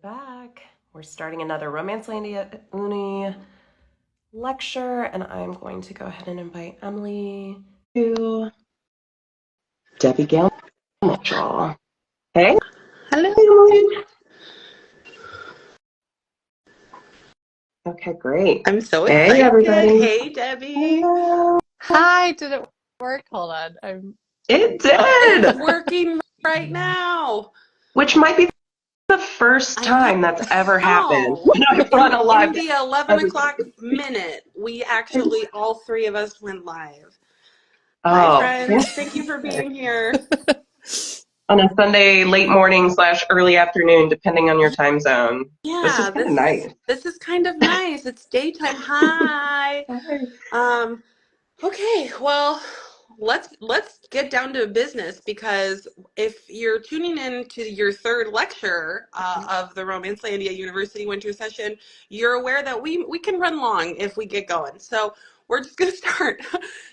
Back. We're starting another Romancelandia Uni lecture, and I'm going to go ahead and invite Emily to Debbie Gale Mitchell. Hey. Hello. Emily. Okay, great. I'm so excited. Hey, everybody. Hey, Debbie. Hello. Hi, did it work? Hold on. It did. It's working right now. Which might be the first time that's ever happened when I've run a live. In the 11 o'clock minute, we actually, all three of us went live. Hi, friends. Thank you for being here. On a Sunday late morning / early afternoon, depending on your time zone. Yeah, this is kind of nice. This is kind of nice. It's daytime. Hi. Okay, well, let's get down to business, because if you're tuning in to your third lecture of the Romancelandia University winter session, you're aware that we can run long if we get going. So we're just going to start.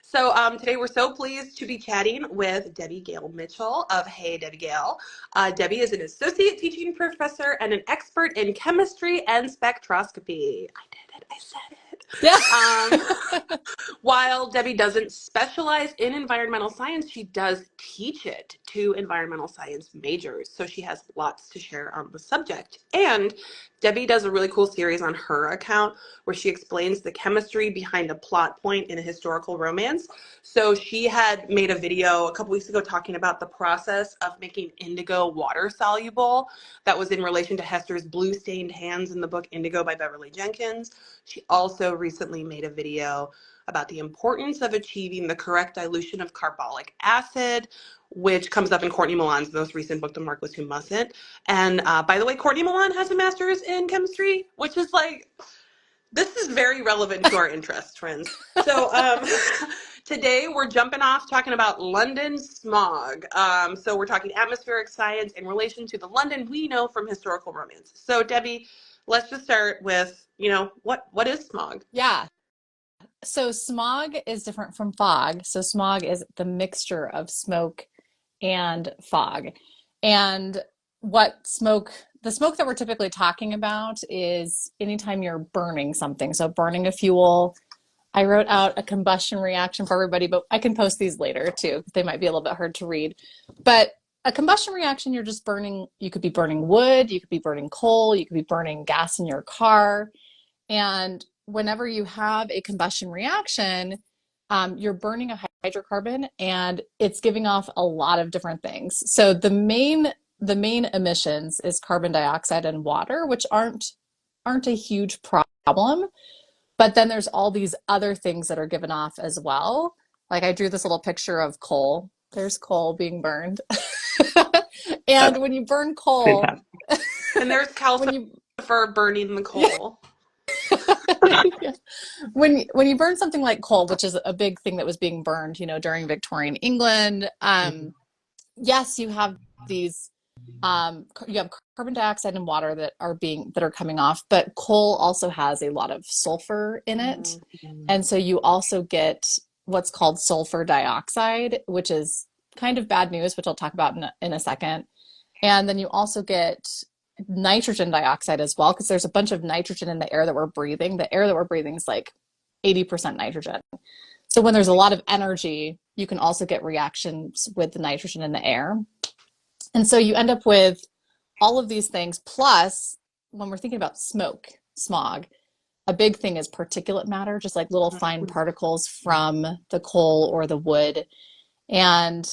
So today we're so pleased to be chatting with Debbie Gale Mitchell of Hey Debbie Gale. Debbie is an associate teaching professor and an expert in chemistry and spectroscopy. I did it. I said it. Yeah. While Debbie doesn't specialize in environmental science, she does teach it to environmental science majors. So she has lots to share on the subject. And Debbie does a really cool series on her account where she explains the chemistry behind a plot point in a historical romance. So she had made a video a couple weeks ago talking about the process of making indigo water soluble. That was in relation to Hester's blue stained hands in the book Indigo by Beverly Jenkins. She also recently made a video about the importance of achieving the correct dilution of carbolic acid, which comes up in Courtney Milan's most recent book, The Marquis Who Mustn't. And by the way, Courtney Milan has a master's in chemistry, which is like, this is very relevant to our interests, friends. So today we're jumping off talking about London smog. So we're talking atmospheric science in relation to the London we know from historical romance. So Debbie, let's just start with, what is smog? Yeah. So smog is different from fog. So smog is the mixture of smoke and fog. And the smoke that we're typically talking about is anytime you're burning something. So burning a fuel. I wrote out a combustion reaction for everybody, but I can post these later too. They might be a little bit hard to read. But a combustion reaction, you're just burning, you could be burning wood, you could be burning coal, you could be burning gas in your car. And whenever you have a combustion reaction, you're burning a hydrocarbon and it's giving off a lot of different things. So the main emissions is carbon dioxide and water, which aren't a huge problem. But then there's all these other things that are given off as well. Like I drew this little picture of coal. There's coal being burned. And when you burn coal, and there's calcium for burning the coal. Yeah. When you burn something like coal, which is a big thing that was being burned, during Victorian England, yes, you have these, you have carbon dioxide and water that are coming off, but coal also has a lot of sulfur in it, and so you also get what's called sulfur dioxide, which is kind of bad news, which I'll talk about in a second. And then you also get nitrogen dioxide as well, because there's a bunch of nitrogen in the air that we're breathing. The air that we're breathing is like 80% nitrogen. So when there's a lot of energy, you can also get reactions with the nitrogen in the air. And so you end up with all of these things. Plus, when we're thinking about smog, a big thing is particulate matter, just like little fine particles from the coal or the wood. And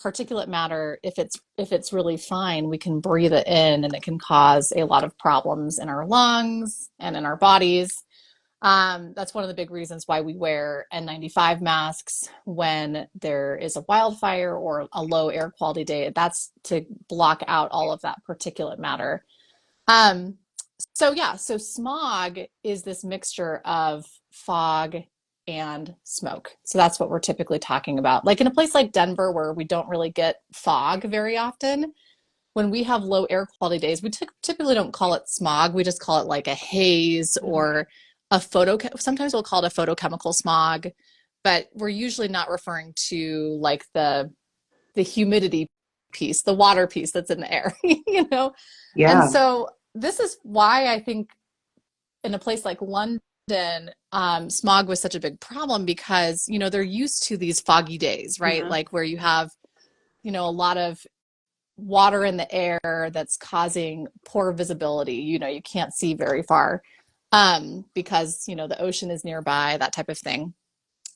particulate matter, if it's really fine, we can breathe it in and it can cause a lot of problems in our lungs and in our bodies. That's one of the big reasons why we wear N95 masks when there is a wildfire or a low air quality day. That's to block out all of that particulate matter. So smog is this mixture of fog and smoke. So that's what we're typically talking about. Like in a place like Denver, where we don't really get fog very often, when we have low air quality days, we typically don't call it smog. We just call it like a haze or sometimes we'll call it a photochemical smog, but we're usually not referring to like the humidity piece, the water piece that's in the air, you know? And Yeah. so this is why I think in a place like London, smog was such a big problem because, you know, they're used to these foggy days, right? Mhm. Like where you have, you know, a lot of water in the air that's causing poor visibility. You know, you can't see very far because, you know, the ocean is nearby, that type of thing.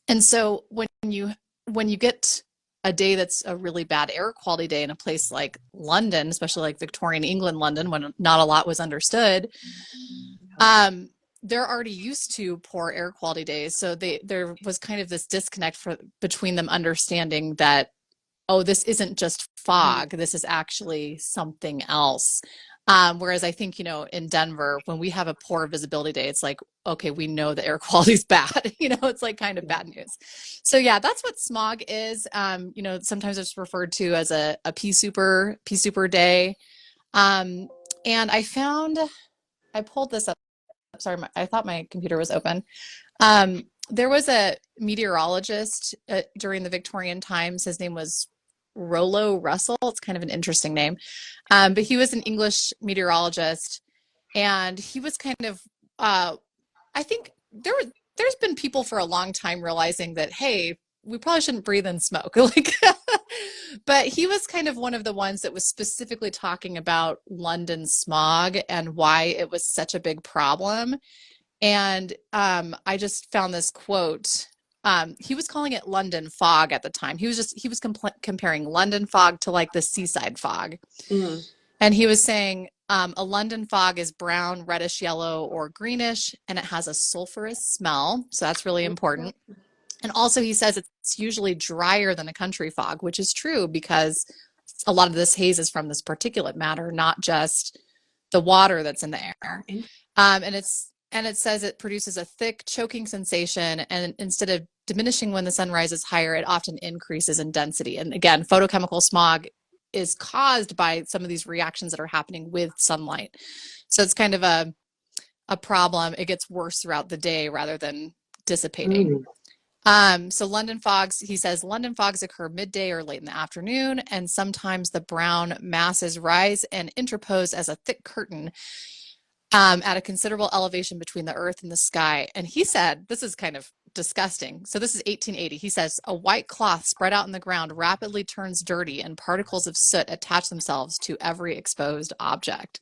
And so when you get a day that's a really bad air quality day in a place like London, especially like Victorian England, London, when not a lot was understood, they're already used to poor air quality days. So there was kind of this disconnect between them understanding that, oh, this isn't just fog, this is actually something else. Whereas I think, you know, in Denver, when we have a poor visibility day, it's like, okay, we know the air quality is bad. You know, it's like kind of bad news. So yeah, that's what smog is. You know, sometimes it's referred to as a pea super day. And I pulled this up. Sorry, I thought my computer was open. There was a meteorologist during the Victorian times. His name was Rollo Russell. It's kind of an interesting name. But he was an English meteorologist, and he was kind of, I think there's been people for a long time realizing that, hey, we probably shouldn't breathe in smoke. Like, but he was kind of one of the ones that was specifically talking about London smog and why it was such a big problem. And I just found this quote. He was calling it London fog at the time. He was comparing London fog to like the seaside fog. Mhm. And he was saying a London fog is brown, reddish yellow, or greenish, and it has a sulfurous smell. So that's really important. And also he says it's usually drier than a country fog, which is true because a lot of this haze is from this particulate matter, not just the water that's in the air. And it says it produces a thick, choking sensation, and instead of diminishing when the sun rises higher, it often increases in density. And again, photochemical smog is caused by some of these reactions that are happening with sunlight. So it's kind of a problem. It gets worse throughout the day rather than dissipating. So London fogs, he says, London fogs occur midday or late in the afternoon, and sometimes the brown masses rise and interpose as a thick curtain at a considerable elevation between the earth and the sky. And he said, this is kind of disgusting. So this is 1880. He says, a white cloth spread out on the ground rapidly turns dirty and particles of soot attach themselves to every exposed object.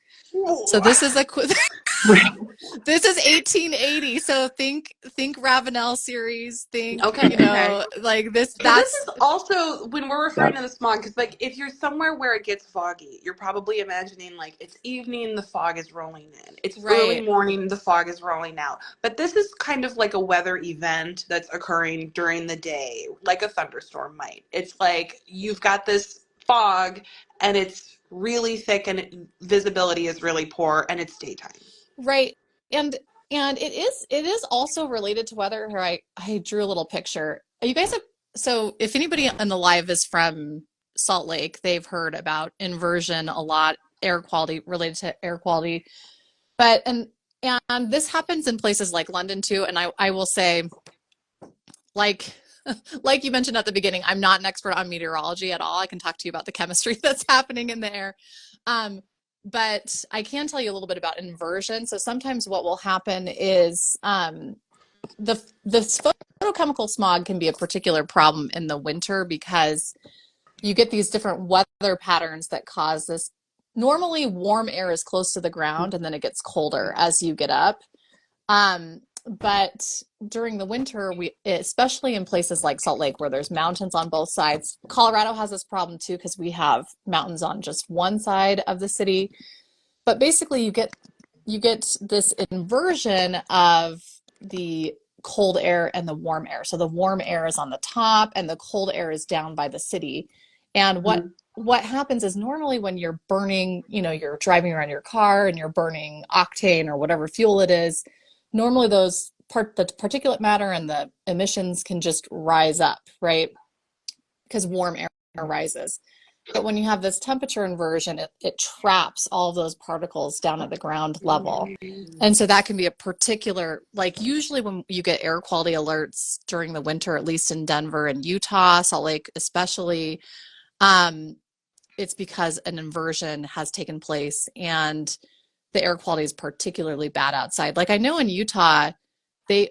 So this is this is 1880. So think Ravenel series, think, Okay. you know, like this, So this that's is also when we're referring to the smog, because like if you're somewhere where it gets foggy, you're probably imagining like it's evening, the fog is rolling in. It's early right. morning, the fog is rolling out. But this is kind of like a weather event that's occurring during the day, like a thunderstorm might. It's like you've got this fog and it's really thick and visibility is really poor and it's daytime. Right. And it is also related to weather. Here I drew a little picture. You guys have, so if anybody in the live is from Salt Lake, they've heard about inversion a lot, air quality related to air quality. But and this happens in places like London too. And I will say, like like you mentioned at the beginning, I'm not an expert on meteorology at all. I can talk to you about the chemistry that's happening in the air. But I can tell you a little bit about inversion. So sometimes what will happen is the photochemical smog can be a particular problem in the winter because you get these different weather patterns that cause this. Normally, warm air is close to the ground, and then it gets colder as you get up. But during the winter, especially in places like Salt Lake, where there's mountains on both sides, Colorado has this problem too because we have mountains on just one side of the city. But basically, you get this inversion of the cold air and the warm air. So the warm air is on the top, and the cold air is down by the city. And what happens is normally when you're burning, you know, you're driving around your car and you're burning octane or whatever fuel it is, normally the particulate matter and the emissions can just rise up, right? Because warm air rises. But when you have this temperature inversion, it traps all of those particles down at the ground level. And so that can be a particular, like usually when you get air quality alerts during the winter, at least in Denver and Utah, Salt Lake especially, it's because an inversion has taken place and the air quality is particularly bad outside. Like I know in Utah, they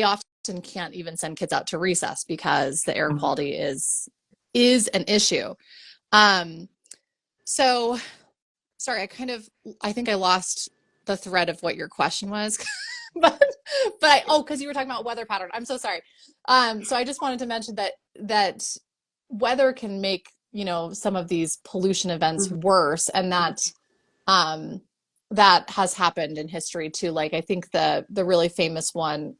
often can't even send kids out to recess because the air quality is an issue. So sorry, I think I lost the thread of what your question was. but because you were talking about weather pattern. I'm so sorry. So I just wanted to mention that weather can make, some of these pollution events worse, and that has happened in history too. Like I think the really famous one,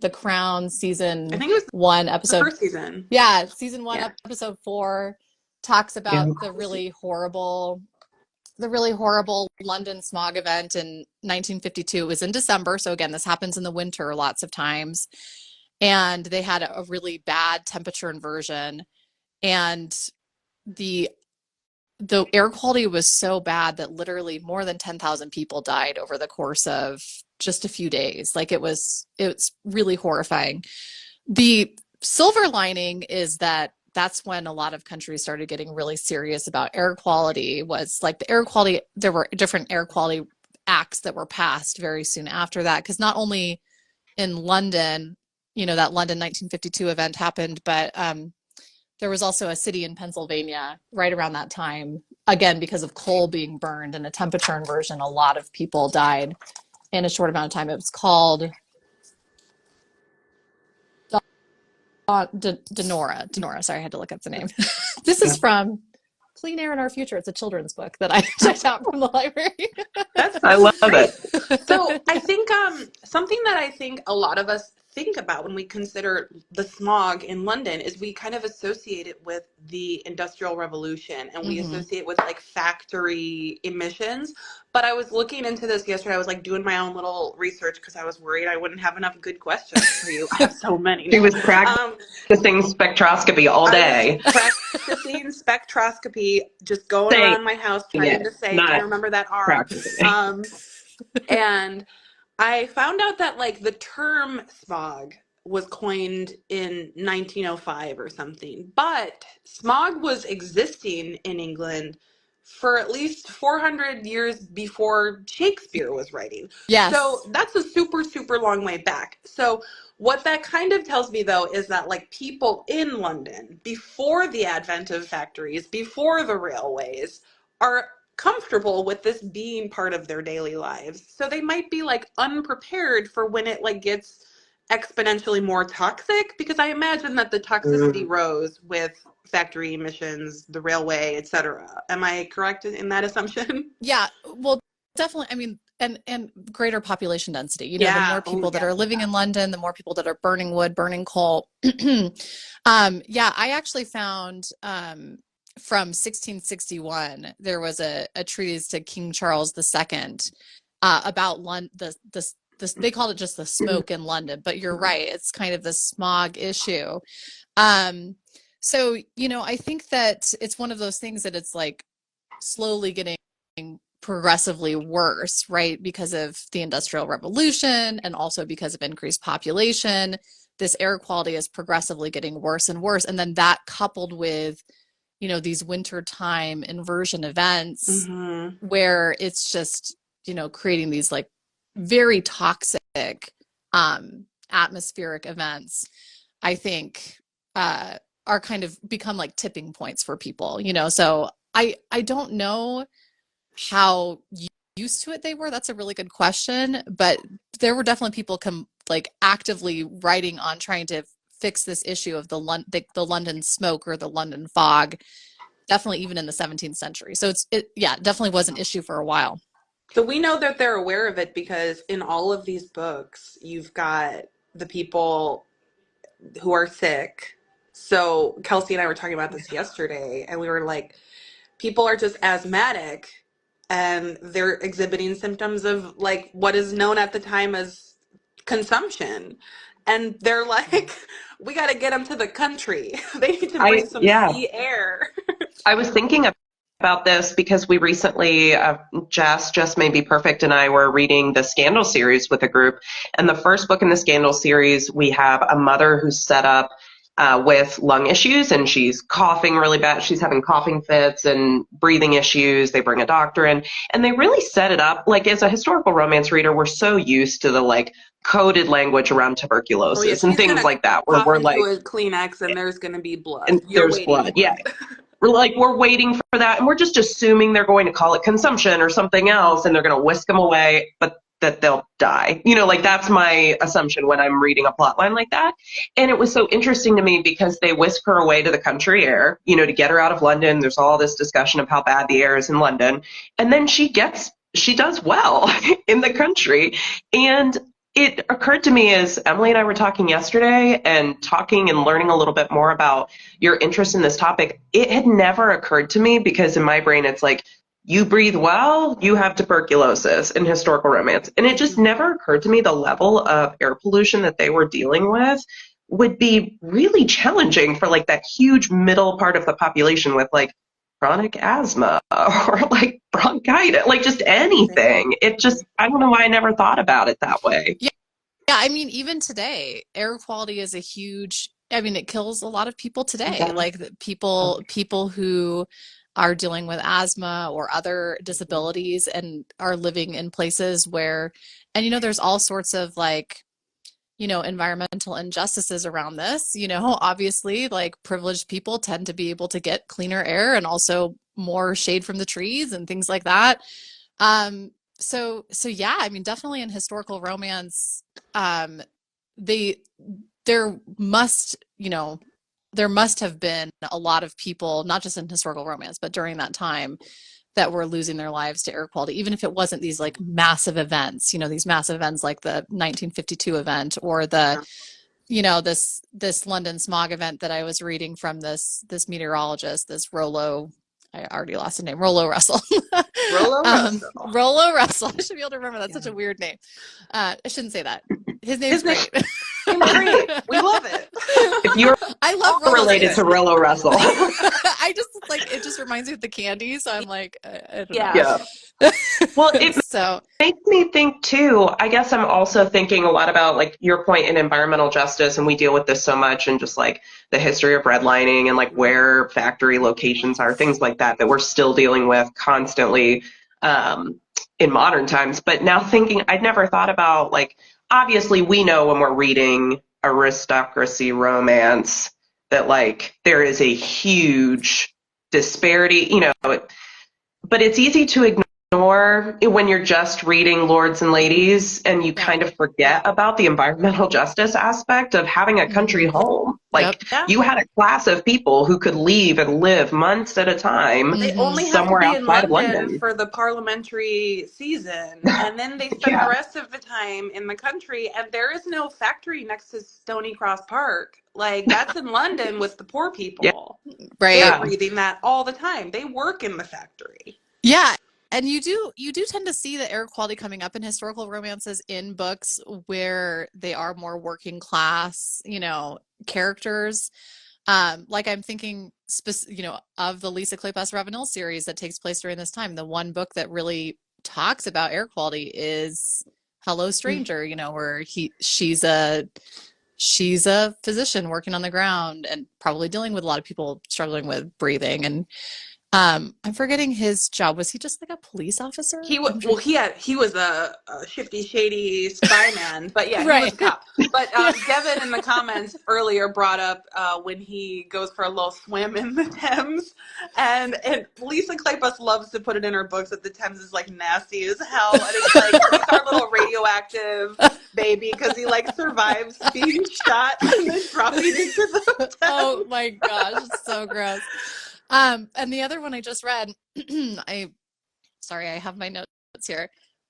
The Crown season I think it was 1 the episode. first season. Yeah, season 1 Yeah. episode 4 talks about the really horrible London smog event in 1952. It was in December, so again, this happens in the winter lots of times, and they had a really bad temperature inversion, and the air quality was so bad that literally more than 10,000 people died over the course of just a few days. Like it's really horrifying. The silver lining is that that's when a lot of countries started getting really serious about air quality. Was like the air quality, there were different air quality acts that were passed very soon after that, because not only in London, that London 1952 event happened, but there was also a city in Pennsylvania right around that time, again, because of coal being burned and a temperature inversion. A lot of people died in a short amount of time. It was called Denora. Sorry, I had to look up the name. This is from Clean Air in Our Future. It's a children's book that I checked out from the library. I love it. So I think something that I think a lot of us think about when we consider the smog in London is we kind of associate it with the Industrial Revolution, and we associate it with like factory emissions. But I was looking into this yesterday. I was like doing my own little research because I was worried I wouldn't have enough good questions for you. I have so many. She was practicing spectroscopy all day. I was practicing spectroscopy, just going around my house trying to say, I remember that R. And I found out that like the term smog was coined in 1905 or something, but smog was existing in England for at least 400 years before Shakespeare was writing. Yes. So that's a super, super long way back. So what that kind of tells me, though, is that like people in London, before the advent of factories, before the railways, are comfortable with this being part of their daily lives. So they might be like unprepared for when it like gets exponentially more toxic, because I imagine that the toxicity rose with factory emissions, the railway, etc. Am I correct in that assumption? Yeah, well, definitely. I mean, and greater population density. The more people that are living in London, the more people that are burning wood, burning coal. I actually found from 1661 there was a treatise to King Charles II about London. They called it just the smoke in London, but you're right, it's kind of the smog issue. So I think that it's one of those things that it's like slowly getting progressively worse, right? Because of the Industrial Revolution and also because of increased population, this air quality is progressively getting worse and worse. And then that coupled with, these wintertime inversion events where it's just, creating these like very toxic atmospheric events, I think are kind of become like tipping points for people, so I don't know how used to it they were. That's a really good question, but there were definitely people like actively writing on trying to fix this issue of the London smoke or the London fog, definitely even in the 17th century. So it definitely was an issue for a while. So we know that they're aware of it because in all of these books, you've got the people who are sick. So Kelsey and I were talking about this yesterday, and we were like, people are just asthmatic and they're exhibiting symptoms of like what is known at the time as consumption. And they're like, we got to get them to the country. They need to bring some sea air. I was thinking about this because we recently, Just May Be Perfect and I were reading the Scandal series with a group. And the first book in the Scandal series, we have a mother who's set up with lung issues, and she's coughing really bad. She's having coughing fits and breathing issues. They bring a doctor in, and they really set it up. Like, as a historical romance reader, we're so used to the like coded language around tuberculosis and She's things gonna like that, where cough we're into like, a Kleenex and there's gonna be blood. and You're there's waiting blood. for Yeah. it. We're waiting for that, and we're just assuming they're going to call it consumption or something else, and they're going to whisk them away, but that they'll die. Like, that's my assumption when I'm reading a plot line like that. And it was so interesting to me because they whisk her away to the country air, to get her out of London. There's all this discussion of how bad the air is in London. And then she does well in the country. And it occurred to me as Emily and I were talking yesterday and talking and learning a little bit more about your interest in this topic. It had never occurred to me because in my brain, it's like, you breathe well, you have tuberculosis in historical romance. And it just never occurred to me the level of air pollution that they were dealing with would be really challenging for like that huge middle part of the population with like chronic asthma or like bronchitis, like just anything. It just, I don't know why I never thought about it that way. Yeah. Yeah. I mean, even today, air quality is it kills a lot of people today. Yeah. Like people who are dealing with asthma or other disabilities and are living in places where, and there's all sorts of like, environmental injustices around this. Obviously, like privileged people tend to be able to get cleaner air and also more shade from the trees and things like that. So yeah, I mean, definitely in historical romance, they there must, there must have been a lot of people, not just in historical romance, but during that time that were losing their lives to air quality, even if it wasn't these like massive events, these massive events like the 1952 event or the, this London smog event that I was reading from this meteorologist, this Rollo, I already lost his name, Rollo Russell. Rollo Russell. Rollo Russell. I should be able to remember. That's such a weird name. I shouldn't say that. His name's great. Great. We love it. If you're I love Rollo related to Rollo Russell. I just like, it just reminds me of the candy. So I'm like, I don't know. Yeah. Well, it So makes me think too, I guess I'm also thinking a lot about like your point in environmental justice, and we deal with this so much, and just like the history of redlining and like where factory locations are, things like that we're still dealing with constantly in modern times. But now thinking, I'd never thought about like, obviously we know when we're reading aristocracy romance that like there is a huge disparity, but it's easy to ignore when you're just reading Lords and Ladies, and you kind of forget about the environmental justice aspect of having a country home. Like, you had a class of people who could leave and live months at a time They only have to somewhere be in outside of London London. for the parliamentary season, and then they spend the rest of the time in the country, and there is no factory next to Stony Cross Park. Like, that's in London with the poor people. Right. They're breathing that all the time. They work in the factory. Yeah. And you do tend to see the air quality coming up in historical romances in books where they are more working class, characters. Like I'm thinking, of the Lisa Kleypas Ravenel series that takes place during this time. The one book that really talks about air quality is Hello Stranger, where she's a physician working on the ground and probably dealing with a lot of people struggling with breathing. And I'm forgetting his job. Was he just like a police officer? He was a shifty, shady spy man, but yeah, he was a cop. But Devin in the comments earlier brought up when he goes for a little swim in the Thames, and Lisa Kleypas loves to put it in her books that the Thames is like nasty as hell, and it's like he's our little radioactive baby because he like survives being shot and then dropping into the Thames. Oh my gosh, it's so gross. And the other one I just read, I have my notes here.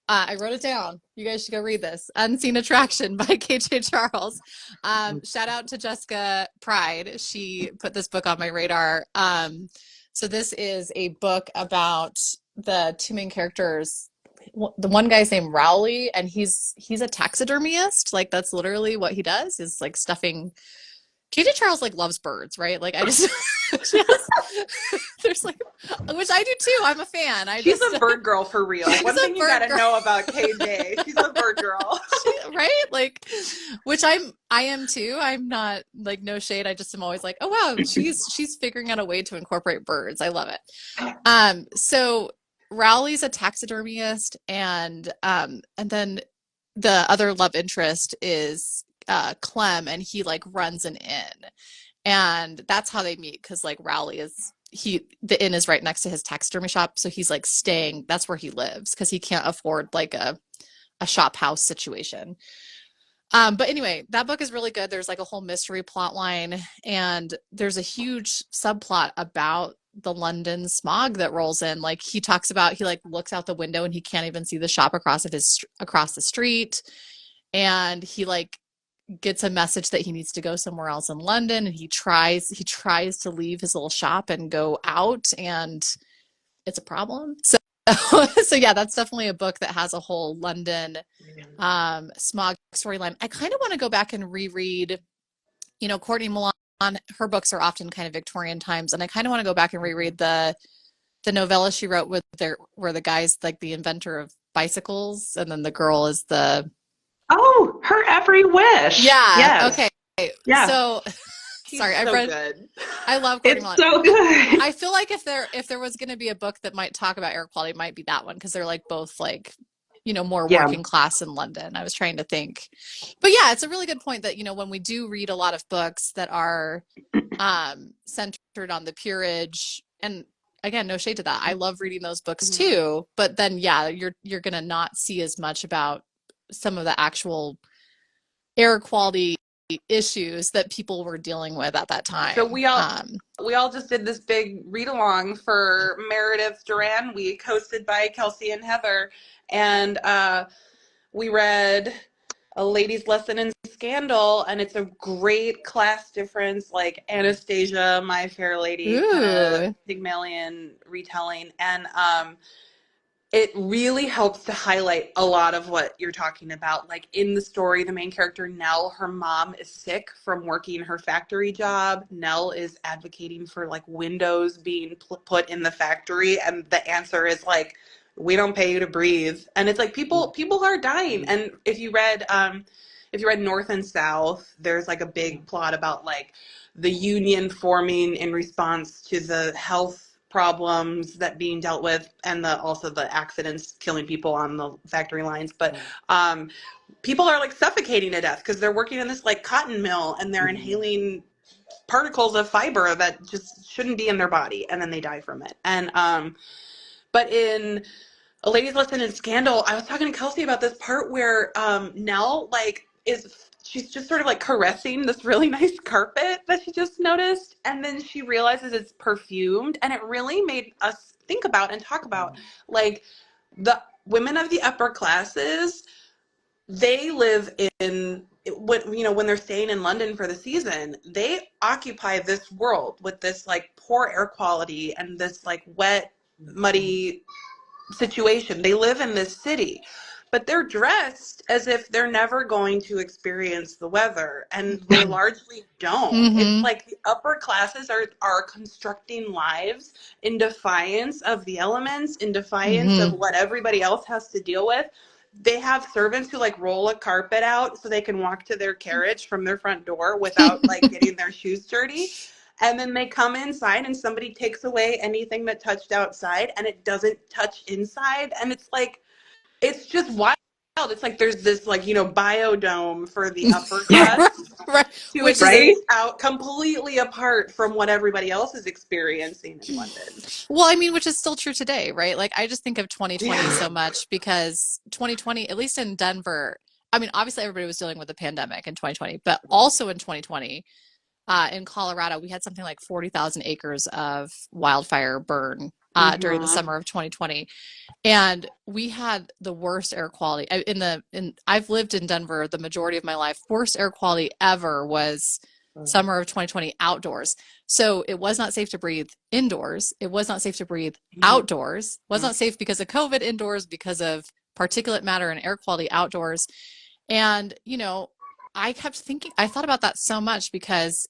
I wrote it down. You guys should go read this. Unseen Attraction by K.J. Charles. Shout out to Jessica Pride. She put this book on my radar. So this is a book about the two main characters. The one guy's named Rowley, and he's a taxidermist. Like that's literally what he does, is like stuffing KJ Charles like loves birds, right? Like I just, there's like, which I do too. I'm a fan. She's a bird girl for real. She's One a thing you bird gotta girl. know about KJ, she's a bird girl. Right? Like, which I am too. I'm not like no shade. I just am always like, oh wow, she's figuring out a way to incorporate birds. I love it. So Rowley's a taxidermist, and then the other love interest is Clem, and he like runs an inn, and that's how they meet because like Rowley is the inn is right next to his taxidermy shop, so he's like staying. That's where he lives because he can't afford like a shop house situation. But anyway, that book is really good. There's like a whole mystery plot line, and there's a huge subplot about the London smog that rolls in. Like he talks about, he like looks out the window and he can't even see the shop across the street, and he like gets a message that he needs to go somewhere else in London, and he tries to leave his little shop and go out, and it's a problem. So yeah, that's definitely a book that has a whole London smog storyline. I kind of want to go back and reread, Courtney Milan, her books are often kind of Victorian times, and I kind of want to go back and reread the novella she wrote where the guy's like the inventor of bicycles, and then the girl is the Her Every Wish. yeah. Yes. Okay. Yeah. So sorry, so good. I love Courtney It's Milan. so good. I feel like if there was going to be a book that might talk about air quality, it might be that one, because they're like both like, more working class in London. I was trying to think. But yeah, it's a really good point that, when we do read a lot of books that are centered on the peerage, and again, no shade to that. I love reading those books too, but then yeah, you're going to not see as much about some of the actual air quality issues that people were dealing with at that time. So we all just did this big read along for Meredith Duran week, hosted by Kelsey and Heather, and we read A Lady's Lesson in Scandal, and it's a great class difference, like Anastasia, My Fair Lady, kind of Pygmalion retelling, and it really helps to highlight a lot of what you're talking about. Like in the story, the main character, Nell, her mom is sick from working her factory job. Nell is advocating for like windows being put in the factory. And the answer is like, we don't pay you to breathe. And it's like people are dying. And if you read North and South, there's like a big plot about like the union forming in response to the health problems that being dealt with, and also the accidents killing people on the factory lines. But people are like suffocating to death because they're working in this like cotton mill, and they're inhaling particles of fiber that just shouldn't be in their body, and then they die from it. And but in A Lady's Lesson in Scandal, I was talking to Kelsey about this part where Nell she's just sort of like caressing this really nice carpet that she just noticed, and then she realizes it's perfumed, and it really made us think about and talk about like the women of the upper classes. They live in when they're staying in London for the season, they occupy this world with this like poor air quality and this like wet, muddy situation. They live in this city, but they're dressed as if they're never going to experience the weather, and they largely don't. It's like the upper classes are constructing lives in defiance of the elements, in defiance of what everybody else has to deal with. They have servants who like roll a carpet out so they can walk to their carriage from their front door without like getting their shoes dirty. And then they come inside and somebody takes away anything that touched outside, and it doesn't touch inside. And it's like, it's just wild. It's like there's this like, biodome for the upper crust to exist out completely apart from what everybody else is experiencing in London. Well, I mean, which is still true today, right? Like I just think of 2020 so much, because 2020, at least in Denver, I mean, obviously everybody was dealing with the pandemic in 2020, but also in 2020, in Colorado, we had something like 40,000 acres of wildfire burn during the summer of 2020. And we had the worst air quality I've lived in Denver the majority of my life. Worst air quality ever was summer of 2020 outdoors. So it was not safe to breathe indoors. It was not safe to breathe outdoors. It was not safe because of COVID indoors, because of particulate matter and air quality outdoors. And, I kept thinking, I thought about that so much because,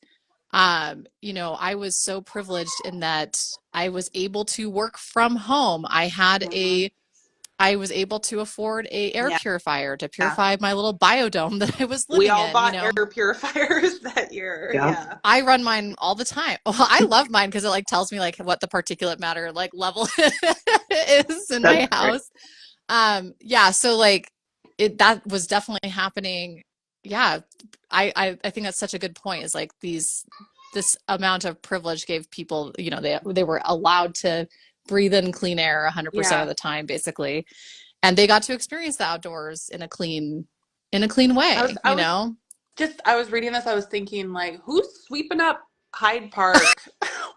you know, I was so privileged in that I was able to work from home. I was able to afford a air Yeah. purifier to purify my little biodome that I was We living all in, you bought know. air purifiers that year. Yeah. Yeah. I run mine all the time. Well, I love mine because it like tells me like what the particulate matter like level is in my That's great. house. Yeah, so like that was definitely happening. Yeah, I think that's such a good point. Is like this amount of privilege gave people, you know, they were allowed to breathe in clean air 100% of Yeah. the time, basically, and they got to experience the outdoors in a clean I was way, I you was know? I was reading this, I was thinking like, who's sweeping up Hyde Park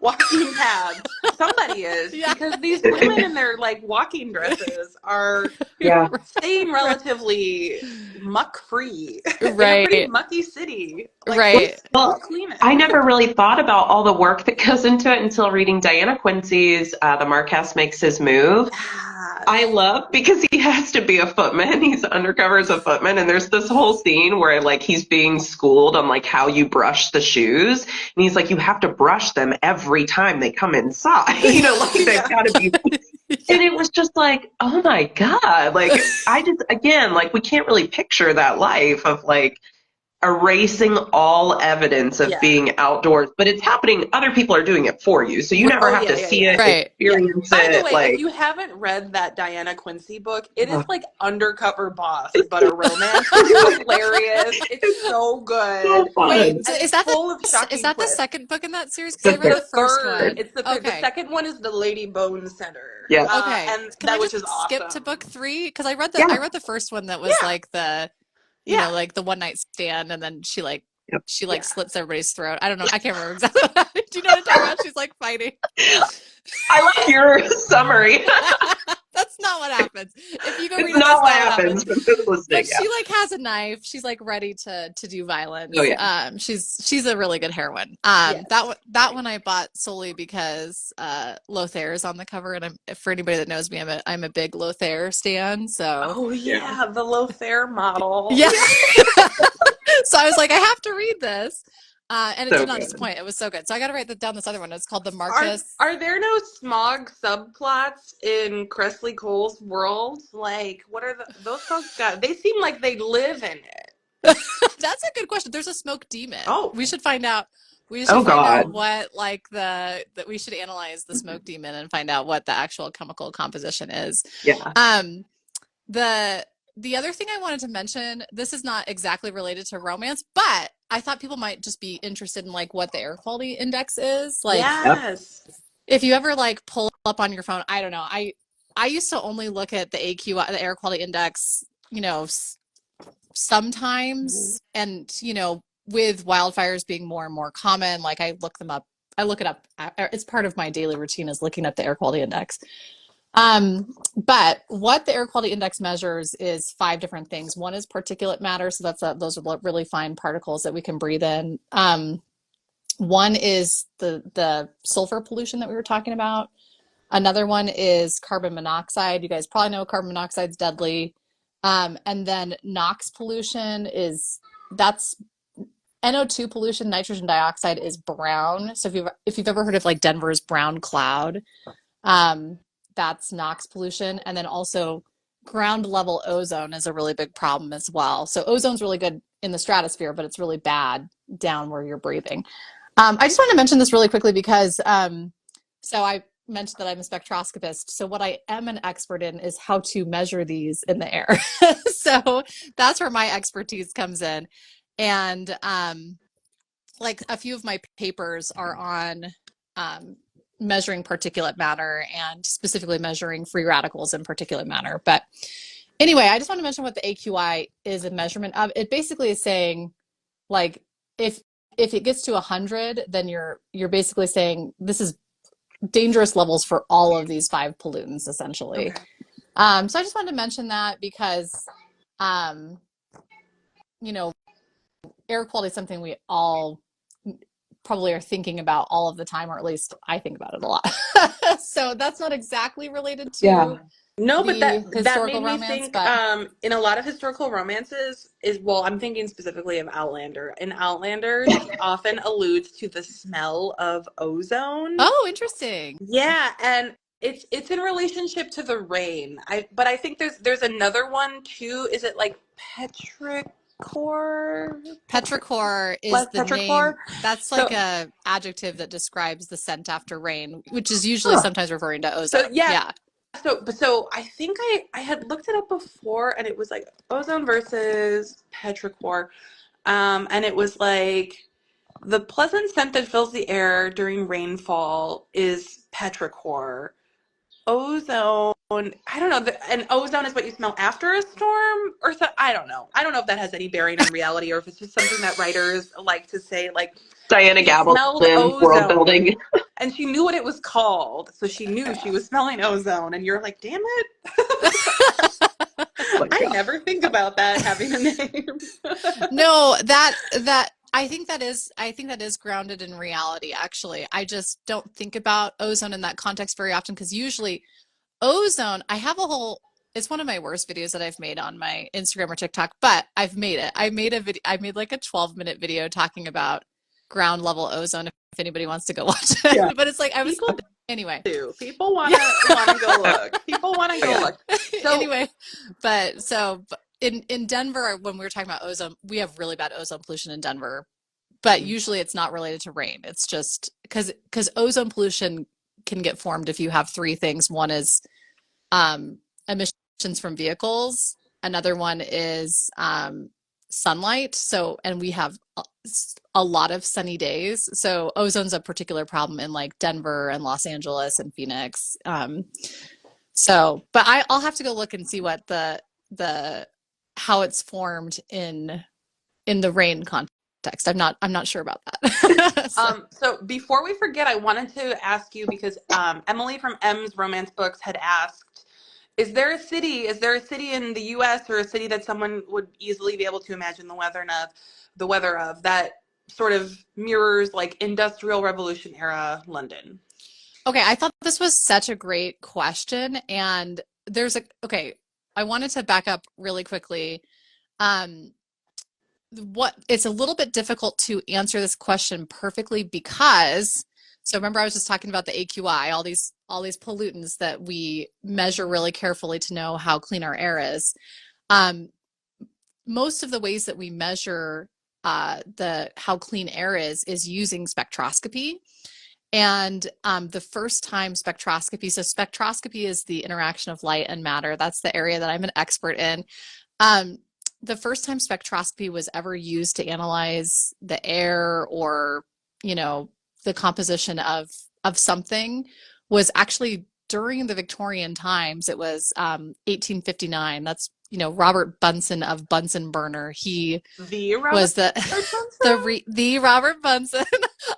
walking paths? Somebody is, Yeah. because these women in their like walking dresses are Yeah. staying relatively muck free in a pretty Right, mucky city. Like right. who's Well, cleaning? I never really thought about all the work that goes into it until reading Diana Quincy's The Marquess Makes His Move. I Yes. love because he has to be a footman. He's undercover as a footman, and there's this whole scene where like he's being schooled on like how you brush the shoes, and he's like, you have to brush them every time they come inside. You know, like they've Yeah. got to be. Yeah. And it was just like, oh my God, like I just again like we can't really picture that life of like erasing all evidence of Yeah. being outdoors, but it's happening. Other people are doing it for you, so you never Oh have yeah, to yeah, see yeah. it, Right. Yeah. experience By the it. way, if Like, you haven't read that Diana Quincy book, it is uh, like Undercover Boss, but a romance. It's hilarious. It's so so good. Wait, fun. so And it's full of is shocking that the twists. second book in that series? Because I The read third, the The first third, one. it's the third. The Okay. second one is the Lady Bone Center, yeah, Okay. and Can I that which just is skip to book awesome. 3? Because I yeah, read the first one that was Yeah, like the, you know, yeah, like the one night stand, and then yep. she like yeah. slits everybody's throat. I don't know. I can't remember exactly what happened. Do you know what I'm talking about? She's like fighting. I like your summary. That's not what happens. If you go It's read it, not that's what not what happens. happens, but those listening, But yeah. she like has a knife. She's like ready to do Oh violence. yeah. She's a really good heroine. Yes, That one I bought solely because Lothair is on the cover, and for anybody that knows me, I'm a big Lothair stan. So oh Yeah. yeah, the Lothair model. yeah. Yeah. So I was like, I have to read this. And it So did not good. disappoint. It was so good. So I got to write down this other one. It's called The Are Marcus. are there no Smog subplots in Cressley Cole's world? Like, what are those folks got? They seem like they live in it. That's a good question. There's a smoke demon. Oh, We should find out. We should Oh find out God. what like that we should analyze the smoke demon and find out what the actual chemical composition is. Yeah. Um, the the other thing I wanted to mention, this is not exactly related to romance, but I thought people might just be interested in like what the air quality index is. Like Yep. yes. if you ever like pull up on your phone, I don't know. I used to only look at the AQI, the air quality index, you know, Mhm. sometimes, and you know, with wildfires being more and more common, like I look them up. I look it up. It's part of my daily routine is looking up the air quality index. But what the air quality index measures is 5 different things. One is particulate matter, so those are really fine particles that we can breathe in. One is the sulfur pollution that we were talking about. Another one is carbon monoxide. You guys probably know carbon monoxide is deadly. And then NOx pollution that's NO2 pollution. Nitrogen dioxide is brown. So if you've ever heard of like Denver's brown cloud, um, that's NOx pollution. And then also ground level ozone is a really big problem as well. So ozone's really good in the stratosphere, but it's really bad down where you're breathing. I just wanted to mention this really quickly because so I mentioned that I'm a spectroscopist. So what I am an expert in is how to measure these in the air. So that's where my expertise comes in. And like a few of my papers are on um, measuring particulate matter and specifically measuring free radicals in particulate matter. But anyway, I just want to mention what the AQI is a measurement of. It basically is saying like if it gets to 100, then you're basically saying this is dangerous levels for all of these 5 pollutants essentially. Okay. So I just wanted to mention that because um, you know, air quality is something we all probably are thinking about all of the time, or at least I think about it a lot. So that's not exactly related Yeah. to No, but the that made historical me romance, think but in a lot of historical romances is well, I'm thinking specifically of Outlander. In Outlander, she often alludes to the smell of ozone. oh, interesting. Yeah, and it's in relationship to the rain. I think there's another one too. Is it like Petrichor is like the petrichor? name. That's like So a adjective that describes the scent after rain, which is usually Huh. sometimes referring to so ozone. yeah, Yeah. so I think I had looked it up before and it was like ozone versus petrichor. And it was like the pleasant scent that fills the air during rainfall is petrichor. Ozone, I don't know. And ozone is what you smell after a storm, or so. I don't know. I don't know if that has any bearing on reality, or if it's just something that writers like to say. Like Diana she smelled Gabaldon, world ozone, building. and she knew what it was called, so she knew she was smelling ozone. And you're like, damn it! Oh my I God. never think about that having a name. No, that I think that is grounded in reality, actually. I just don't think about ozone in that context very often because usually ozone, I have a whole, it's one of my worst videos that I've made on my Instagram or TikTok, but I've made it. I made like a 12-minute video talking about ground level ozone if anybody wants to go watch Yeah. it. But it's like I was People anyway. do. People Yeah. wanna go look. People wanna Oh, go yeah. look. So Anyway, but in Denver, when we were talking about ozone, we have really bad ozone pollution in Denver, but usually it's not related to rain. It's just because ozone pollution can get formed if you have three things. One is emissions from vehicles. Another one is sunlight. So, and we have a lot of sunny days. So ozone's a particular problem in like Denver and Los Angeles and Phoenix. But I'll have to go look and see what the how it's formed in the rain context. I'm not sure about that. so before we forget, I wanted to ask you because Emily from M's Romance Books had asked, is there a city in the US or a city that someone would easily be able to imagine the weather of that sort of mirrors like Industrial Revolution era London? Okay, I thought this was such a great question, and okay, I wanted to back up really quickly. Um, what it's a little bit difficult to answer this question perfectly because so remember I was just talking about the AQI, all these pollutants that we measure really carefully to know how clean our air is. Um, Most of the ways that we measure the how clean air is using spectroscopy. And the first time so spectroscopy is the interaction of light and matter. That's the area that I'm an expert in. Um, the first time spectroscopy was ever used to analyze the air or, you know, the composition of something was actually during the Victorian times. It was 1859. That's, Robert Bunsen of Bunsen burner. He The Robert was the Johnson? the Robert Bunsen.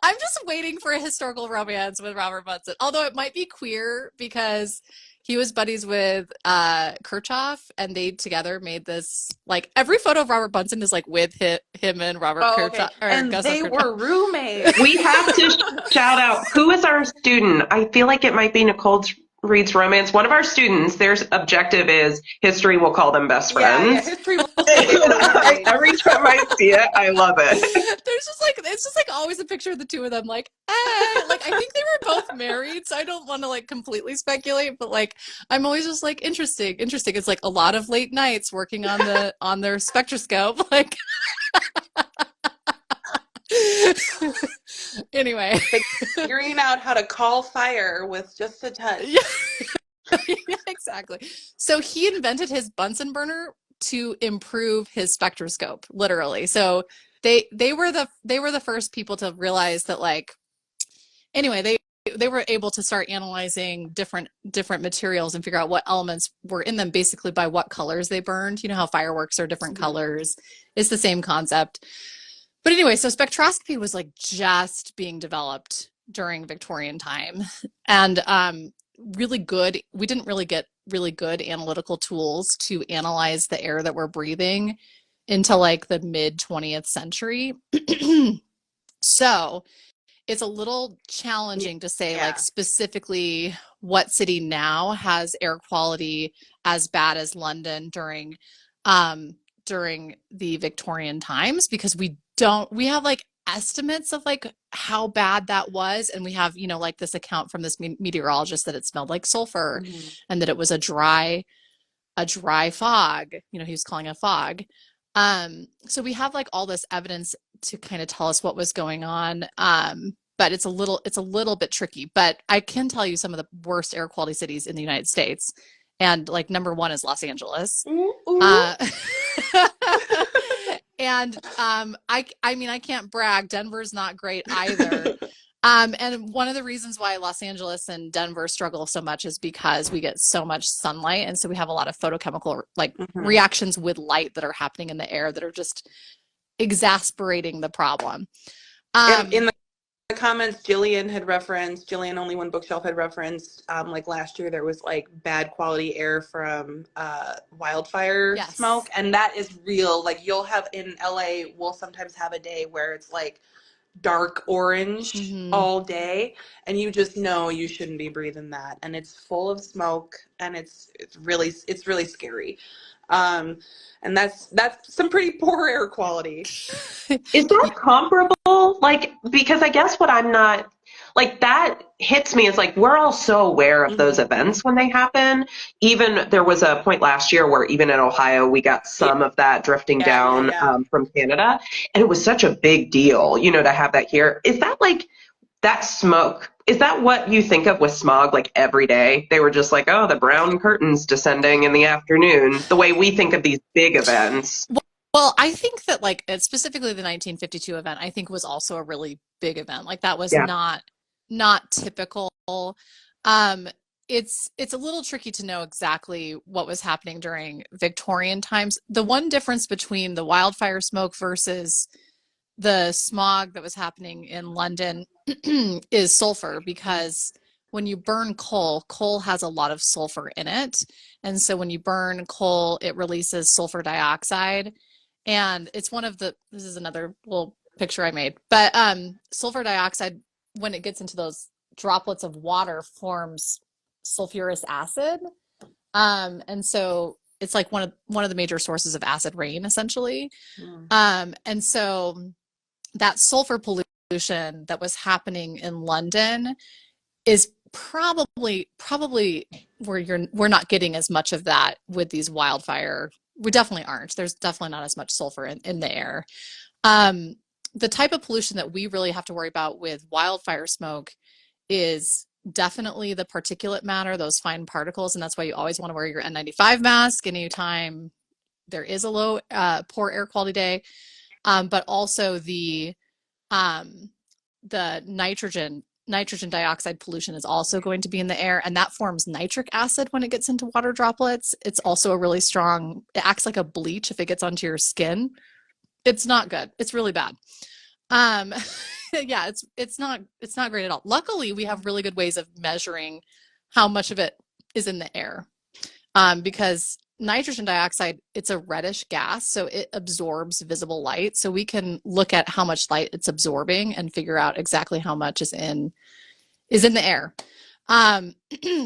I'm just waiting for a historical romance with Robert Bunsen. Although it might be queer because he was buddies with Kirchhoff and they together made this like every photo of Robert Bunsen is like with him and Robert Oh, okay. Kirchhoff or And Gustav they Kirchhoff. were roommates. We have to shout out who is our student. I feel like it might be Nicole Reed's romance. One of our students, their objective is history will call them best Yeah, friends. history will say they were roommates. Every time I see it, I love it. It's just like always a picture of the two of them like hey, like I think they were both married, so I don't want to like completely speculate, but like I'm always just like interesting. It's like a lot of late nights working on their spectroscope like anyway. Figuring out how to call fire with just a touch. Yeah, exactly. So he invented his Bunsen burner to improve his spectroscope, literally. So they were the first people to realize that like anyway, they were able to start analyzing different materials and figure out what elements were in them basically by what colors they burned. You know how fireworks are different colors. It's the same concept. But anyway, so spectroscopy was like just being developed during Victorian time. And we didn't really get really good analytical tools to analyze the air that we're breathing until like the mid 20th century. So it's a little challenging to say like Yeah. specifically what city now has air quality as bad as London during the Victorian times, because we have like estimates of like how bad that was, and we have, you know, like this account from this meteorologist that it smelled like sulfur and that it was a dry fog, you know, he was calling it a fog. So we have like all this evidence to kind of tell us what was going on. But it's a little bit tricky. But I can tell you some of the worst air quality cities in the United States. And like number one is Los Angeles. And I mean, I can't brag. Denver's not great either. And one of the reasons why Los Angeles and Denver struggle so much is because we get so much sunlight, and so we have a lot of photochemical like reactions with light that are happening in the air that are just exasperating the problem. In the comments, Jillian Only One Bookshelf had referenced, like last year there was like bad quality air from wildfire smoke, and that is real. Like you'll have in LA, we'll sometimes have a day where it's like dark orange all day, and you just know you shouldn't be breathing that, and it's full of smoke, and it's really scary. And that's some pretty poor air quality. Is that comparable? Like, because I guess what I'm not, like, that hits me is like, we're all so aware of those events when they happen. Even there was a point last year where even in Ohio, we got some of that drifting down from Canada. And it was such a big deal, you know, to have that here. Is that like that smoke? Is that what you think of with smog, like every day? They were just like, oh, the brown curtains descending in the afternoon, the way we think of these big events. Well, I think that like specifically the 1952 event, I think was also a really big event. Like that was not typical. It's a little tricky to know exactly what was happening during Victorian times. The one difference between the wildfire smoke versus the smog that was happening in London is sulfur, because when you burn coal has a lot of sulfur in it. And so when you burn coal, it releases sulfur dioxide. And it's this is another little picture I made, but sulfur dioxide, when it gets into those droplets of water, forms sulfurous acid. And so it's like one of the major sources of acid rain, essentially. And so that sulfur pollution that was happening in London is probably where we're not getting as much of that with these wildfire. We definitely aren't. There's definitely not as much sulfur in the air. The type of pollution that we really have to worry about with wildfire smoke is definitely the particulate matter, those fine particles, and that's why you always want to wear your N95 mask anytime there is a low, poor air quality day. But also the nitrogen dioxide pollution is also going to be in the air, and that forms nitric acid when it gets into water droplets. It's also a really strong, it acts like a bleach if it gets onto your skin. It's not good. It's really bad. Yeah, it's not great at all. Luckily, we have really good ways of measuring how much of it is in the air. Because nitrogen dioxide, it's a reddish gas, so it absorbs visible light. So we can look at how much light it's absorbing and figure out exactly how much is in the air.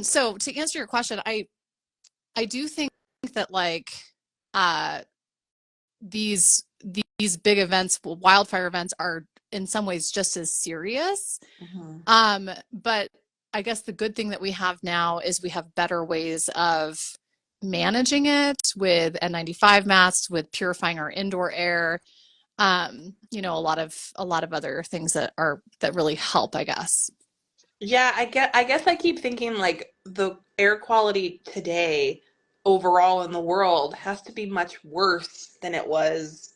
So to answer your question, I do think that like these big events, wildfire events, are in some ways just as serious. But I guess the good thing that we have now is we have better ways of managing it with N95 masks, with purifying our indoor air. You know, a lot of other things that really help, I guess. Yeah, I guess I keep thinking like the air quality today overall in the world has to be much worse than it was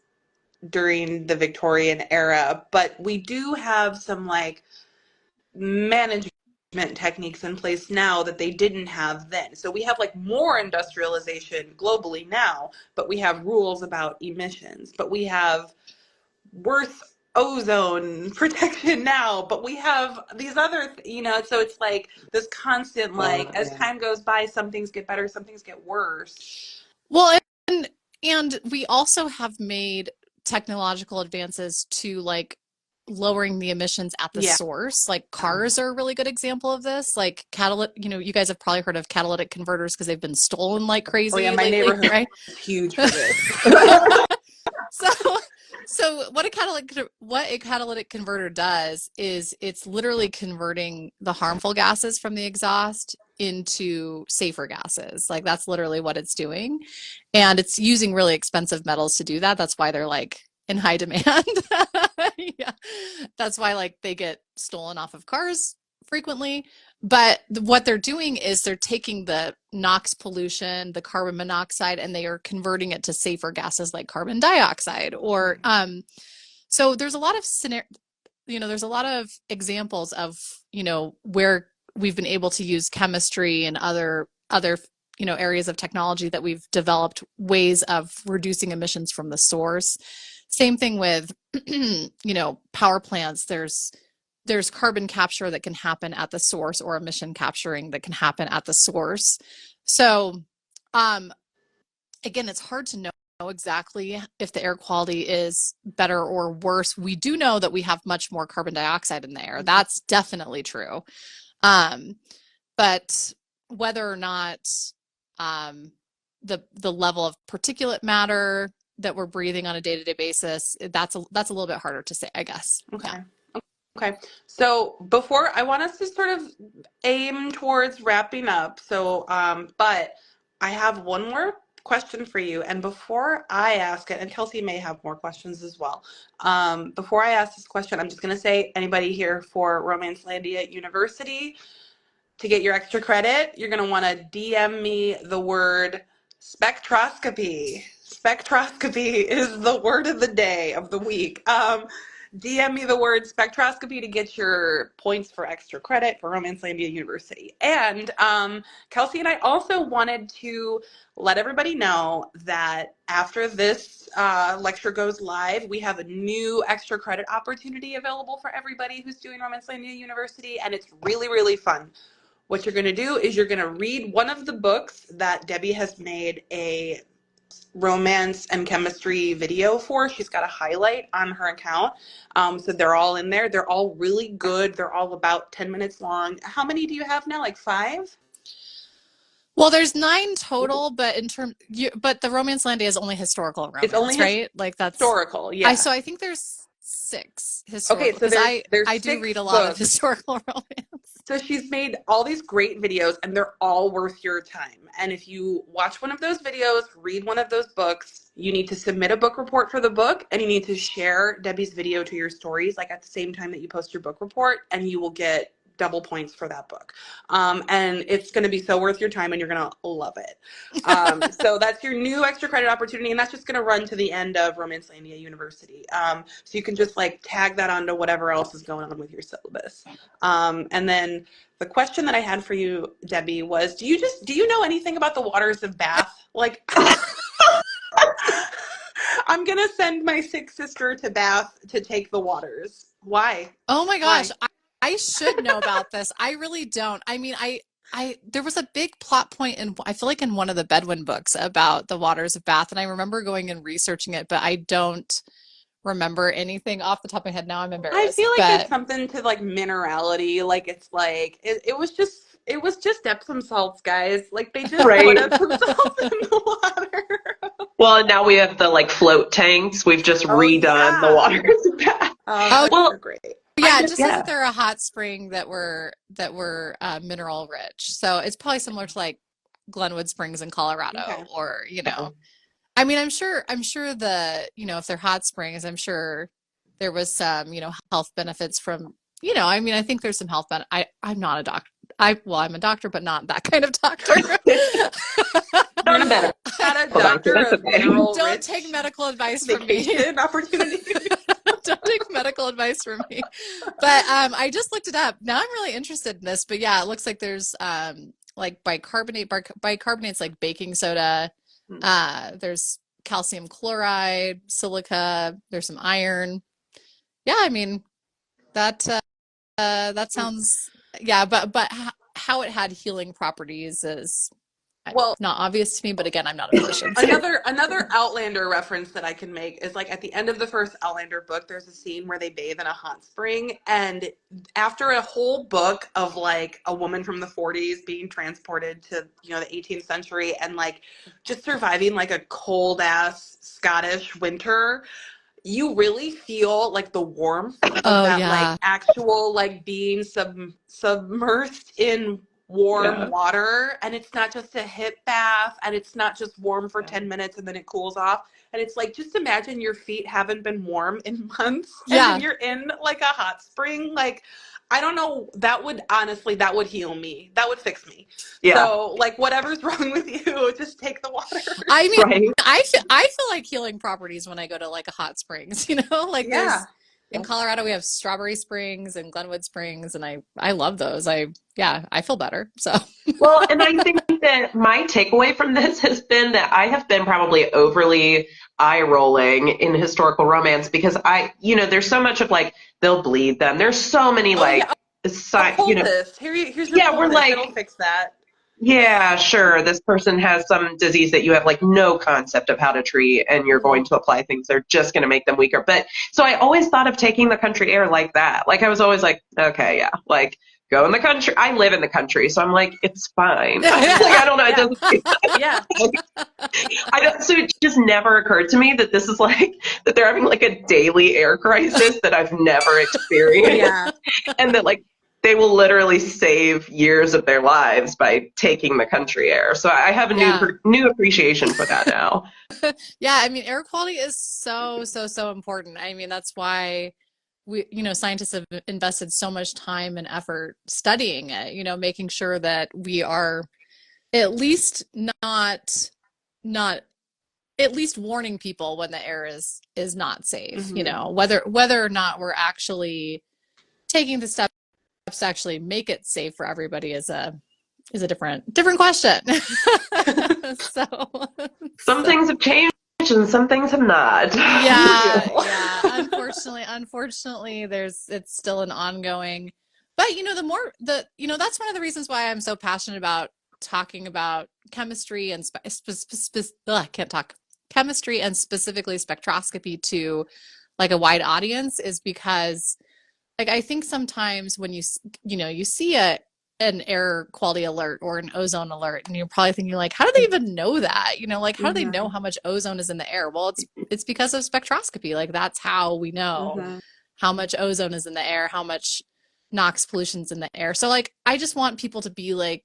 during the Victorian era, but we do have some like management techniques in place now that they didn't have then. So we have like more industrialization globally now, but we have rules about emissions, but we have worse ozone protection now, but we have these other, you know, so it's like this constant, like, as time goes by, some things get better, some things get worse. Well, and we also have made technological advances to like lowering the emissions at the source. Like cars are a really good example of this. Like catalytic, you guys have probably heard of catalytic converters because they've been stolen like crazy my lately, neighborhood right? is huge for this. So what a catalytic converter does is it's literally converting the harmful gases from the exhaust into safer gases. Like that's literally what it's doing. And it's using really expensive metals to do that. That's why they're like in high demand. Yeah. That's why like they get stolen off of cars frequently. But what they're doing is they're taking the NOx pollution, the carbon monoxide, and they are converting it to safer gases like carbon dioxide. Or so there's a lot of there's a lot of examples of where we've been able to use chemistry and other areas of technology that we've developed ways of reducing emissions from the source. Same thing with power plants. There's carbon capture that can happen at the source or emission capturing that can happen at the source. So again, it's hard to know exactly if the air quality is better or worse. We do know that we have much more carbon dioxide in the air. That's definitely true. But whether or not the level of particulate matter that we're breathing on a day-to-day basis, that's a little bit harder to say, I guess. Okay. Yeah. Okay. So before I want us to sort of aim towards wrapping up. So, but I have one more question for you. And before I ask it, and Kelsey may have more questions as well. Before I ask this question, I'm just going to say anybody here for Romancelandia University, to get your extra credit, you're going to want to DM me the word spectroscopy. Spectroscopy is the word of the day, of the week. DM me the word spectroscopy to get your points for extra credit for Romancelandia University. And Kelsey and I also wanted to let everybody know that after this lecture goes live, we have a new extra credit opportunity available for everybody who's doing Romancelandia University, and it's really, really fun. What you're going to do is you're going to read one of the books that Debbie has made a romance and chemistry video for. She's got a highlight on her account. So they're all in there. They're all really good. They're all about 10 minutes long. How many do you have now? Like 5? Well, there's 9 total, but but the Romancelandia is only historical romance, It's only right? Like that's historical, yeah. So I think there's 6 historical. Okay, so there's I do 6 read a lot of books. historical romance. So she's made all these great videos, and they're all worth your time. And if you watch one of those videos, read one of those books, you need to submit a book report for the book, and you need to share Debbie's video to your stories, like at the same time that you post your book report, and you will get double points for that book. And it's going to be so worth your time, and you're going to love it. So that's your new extra credit opportunity, and that's just going to run to the end of Romancelandia University. So you can just like tag that onto whatever else is going on with your syllabus. And then the question that I had for you, Debbie, was, do you know anything about the waters of Bath? Like, I'm going to send my sick sister to Bath to take the waters. Why? Oh my gosh, I should know about this. I really don't. I mean, there was a big plot point I feel like in one of the Bedouin books about the waters of Bath, and I remember going and researching it, but I don't remember anything off the top of my head. Now I'm embarrassed. I feel like it's something to like minerality. Like it's like it was just Epsom salts, guys. Like they just put Epsom salts in the water. Well, and now we have the like float tanks. We've just redone the waters of Bath. Well, great. Yeah, it just says that they're a hot spring that were mineral rich. So it's probably similar to like Glenwood Springs in Colorado, or I mean, I'm sure the if they're hot springs, I'm sure there was some health benefits from I mean, I think there's some health benefit. I'm not a doctor. I'm a doctor, but not that kind of doctor. Not a doctor. Don't take medical advice from me. Opportunity. Don't take medical advice from me. But I just looked it up. Now I'm really interested in this. But yeah, it looks like there's like bicarbonate's like baking soda. There's calcium chloride, silica. There's some iron. Yeah, I mean that sounds but how it had healing properties is Well, not obvious to me, but again, I'm not a physician. So. another Outlander reference that I can make is like at the end of the first Outlander book, there's a scene where they bathe in a hot spring, and after a whole book of like a woman from the 40s being transported to, you know, the 18th century and like just surviving like a cold ass Scottish winter, you really feel like the warmth of that like Yeah. actual like being submersed in warm water, and it's not just a hip bath, and it's not just warm for 10 minutes and then it cools off, and it's like, just imagine your feet haven't been warm in months, and then you're in like a hot spring. Like, I don't know, that would heal me, that would fix me. So like, whatever's wrong with you, just take the water. I mean, I feel like healing properties when I go to like a hot springs, you know, like there's in Colorado, we have Strawberry Springs and Glenwood Springs, and I love those. I feel better. So well, and I think that my takeaway from this has been that I have been probably overly eye rolling in historical romance, because there's so much of like, they'll bleed them. There's so many here's your we're like, it'll fix that. Yeah, sure. This person has some disease that you have like no concept of how to treat, and you're going to apply things that are just going to make them weaker. But so I always thought of taking the country air like that. Like, I was always like, okay, yeah, like, go in the country. I live in the country, so I'm like, it's fine. Like, I don't know. It doesn't. So it just never occurred to me that this is like, that they're having like a daily air crisis that I've never experienced, and that like, they will literally save years of their lives by taking the country air. So I have a new appreciation for that now. Yeah, I mean, air quality is so important. I mean, that's why scientists have invested so much time and effort studying it, making sure that we are at least not at least warning people when the air is not safe, whether or not we're actually taking the steps to actually make it safe for everybody is a different question. Some things have changed and some things have not. Yeah. Unfortunately, it's still an ongoing. But that's one of the reasons why I'm so passionate about talking about chemistry and chemistry and specifically spectroscopy to like a wide audience, is because like, I think sometimes when you see an air quality alert or an ozone alert, and you're probably thinking like, how do they even know that? Like, how do they know how much ozone is in the air? Well, it's because of spectroscopy. Like, that's how we know how much ozone is in the air, how much NOx pollution's in the air. So like, I just want people to be like,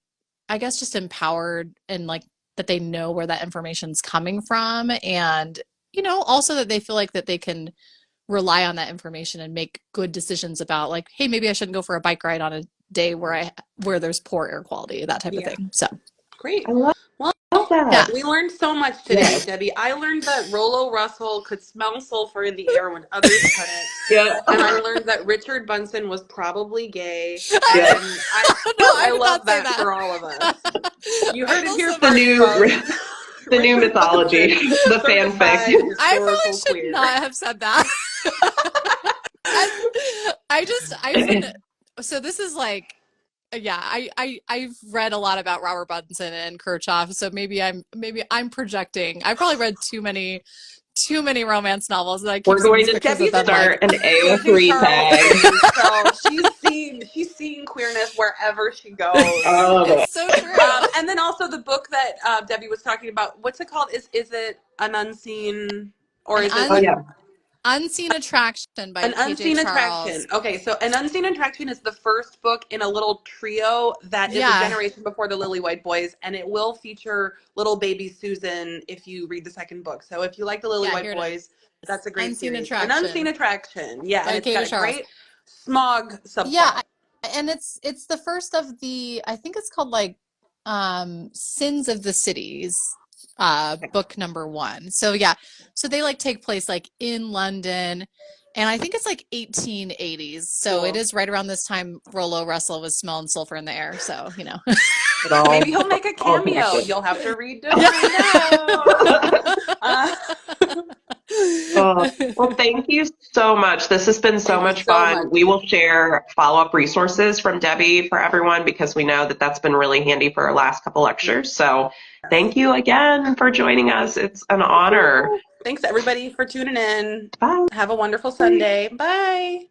I guess, just empowered, and like that they know where that information's coming from, and also that they feel like that they can rely on that information and make good decisions about like, hey, maybe I shouldn't go for a bike ride on a day where there's poor air quality, that type of thing. So great. I love that. Yeah. We learned so much today, Debbie. I learned that Rollo Russell could smell sulfur in the air when others couldn't. And I learned that Richard Bunsen was probably gay. And I love that for all of us. You heard it here first. The new mythology, the fanfic. I probably should not have said that. So this is like, I've read a lot about Robert Bunsen and Kirchhoff, so maybe I'm projecting. I probably read too many romance novels that I keep. We're going to start an AO3 tag. So she's seeing queerness wherever she goes. It's so true. And then also the book that Debbie was talking about. What's it called? Is it An Unseen, or is it? Unseen Attraction by Unseen Attraction. Okay, so An Unseen Attraction is the first book in a little trio that is a generation before the Lily White Boys, and it will feature little baby Susan if you read the second book. So if you like the Lily White Boys, that's a great Unseen series. Attraction. An Unseen Attraction. Yeah, by and it's got a great Smog subplot. Yeah, and it's the first of the, I think it's called like Sins of the Cities. Book number 1. So so they like take place like in London, and I think it's like 1880s. So it is right around this time Rollo Russell was smelling sulfur in the air. So maybe he'll make a cameo. You'll have to read to Well, thank you so much. This has been so Thank you much so fun. much. We will share follow-up resources from Debbie for everyone because we know that that's been really handy for our last couple lectures. So thank you again for joining us. It's an honor. Thanks everybody for tuning in. Bye. Have a wonderful Sunday. Bye.